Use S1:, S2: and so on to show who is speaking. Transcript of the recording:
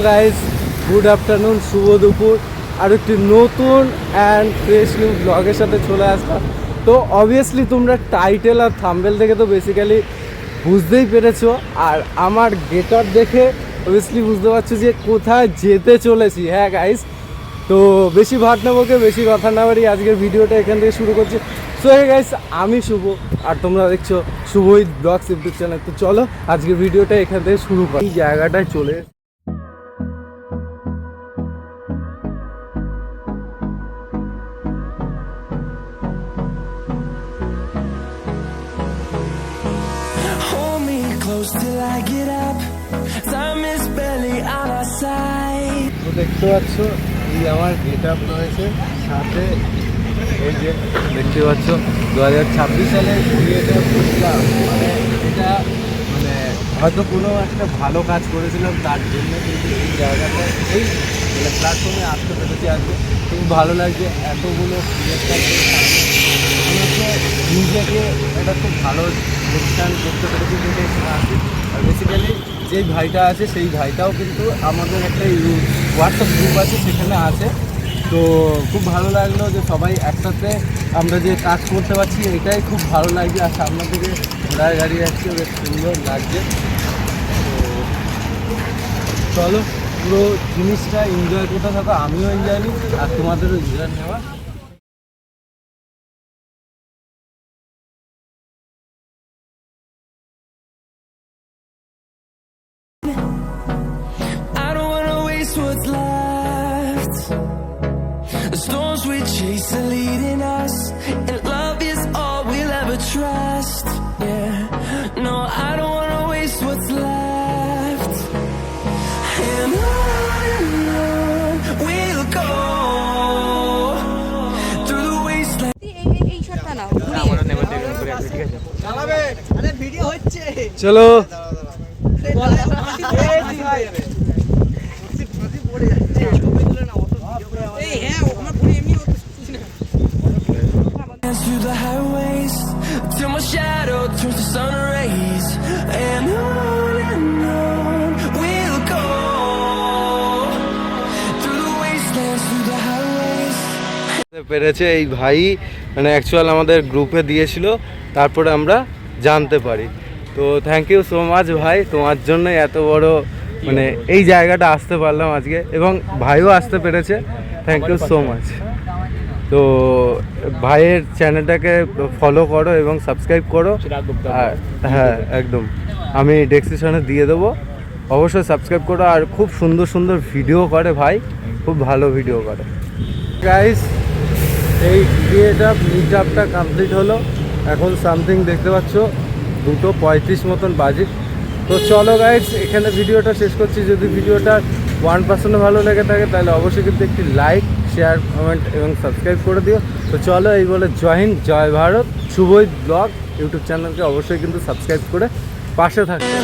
S1: Guys, good afternoon, শুভ দুপুর। আর একটি নতুন অ্যান্ড ফ্রেশ নিউ ব্লগের সাথে চলে আসলাম। তো অবভিয়াসলি তোমরা টাইটেল আর থাম্বনেল দেখে তো বেসিক্যালি বুঝতেই পেরেছো, আর আমার গেট আপ দেখে অবভিয়াসলি বুঝতে পারছো যে কোথায় যেতে চলেছি। হ্যাঁ গাইস, তো বেশি ভাট নেবোকে বেশি কথা না বাড়ি আজকের ভিডিওটা এখান থেকে শুরু করছি। সো হে গাইস, আমি শুভ আর তোমরা দেখছো শুভ ব্লগস ইউটিউব চ্যানেল। তো চলো আজকের ভিডিওটা এখান থেকে শুরু করি। এই জায়গাটায় চলে
S2: till I get up, time is barely on our side.
S1: তো দেখতে পাচ্ছ এই আমার গেট আপ রয়েছে, সাথে এই যে দেখতে পাচ্ছ 2026 সালে ক্রিয়েটার করছিলাম। মানে এটা মানে হয়তো কোনো একটা ভালো কাজ করেছিলাম, তার জন্য কিন্তু এই জায়গাটা এই মানে প্ল্যাটফর্মে আসতে পেরেছি। আজকে খুব ভালো লাগছে এতগুলো ক্রিয়েটার নিজেকে একটা খুব ভালো প্রতিষ্ঠান করতে পেরেছি কিন্তু এখানে আসি। আর বেসিক্যালি যেই ভাইটা আছে সেই ভাইটাও কিন্তু আমাদের একটা হোয়াটসঅ্যাপ গ্রুপ আছে, সেখানে আছে। তো খুব ভালো লাগলো যে সবাই একসাথে আমরা যে কাজ করতে পারছি, এটাই খুব ভালো লাগছে। আর সামনে থেকে ঘোড়ায় গাড়ি যাচ্ছে, বেশ সুন্দর লাগছে। তো চলো পুরো জিনিসটা এনজয় করতে থাকো, আমিও এনজয় নিই আর তোমাদেরও এনজয় নেওয়া।
S2: I don't wanna waste what's left. The storms we chase are leading us, and love is all we'll ever trust. Yeah, no, I don't wanna waste what's left. And on we'll go through the wasteland.
S3: এই শটটা নাও।
S1: চলো
S2: Through the highways till my shadow turns to sun rays, and on we'll go through the wastelands, through the highways.
S1: পেরেছে এই ভাই, মানে actual আমাদের গ্রুপে দিয়েছিল, তারপরে আমরা জানতে পারি। তো থ্যাংক ইউ সো মাচ ভাই, তোমার জন্য এত বড় মানে এই জায়গাটা আসতে পারলাম আজকে, এবং ভাইও আসতে পেরেছে। Thank you so much. তো ভাইয়ের চ্যানেলটাকে ফলো করো এবং সাবস্ক্রাইব করো। আর হ্যাঁ একদম, আমি ডেসক্রিপশনে দিয়ে দেবো, অবশ্যই সাবস্ক্রাইব করো। আর খুব সুন্দর সুন্দর ভিডিও করে ভাই, খুব ভালো ভিডিও করে। গাইস, এই মিট আপটা কমপ্লিট হলো, এখন সামথিং দেখতে পাচ্ছ 2:35 মতন বাজে। তো চলো গাইস, এখানে ভিডিওটা শেষ করছি। যদি ভিডিওটা 1% ভালো লেগে থাকে তাহলে অবশ্যই কিন্তু একটি লাইক, শেয়ার, কমেন্ট এবং সাবস্ক্রাইব করে দিও। তো চলো এই বলে জয় হিন্দ, জয় ভারত। শুভই ব্লগ ইউটিউব চ্যানেলকে অবশ্যই কিন্তু সাবস্ক্রাইব করে পাশে থাকবে।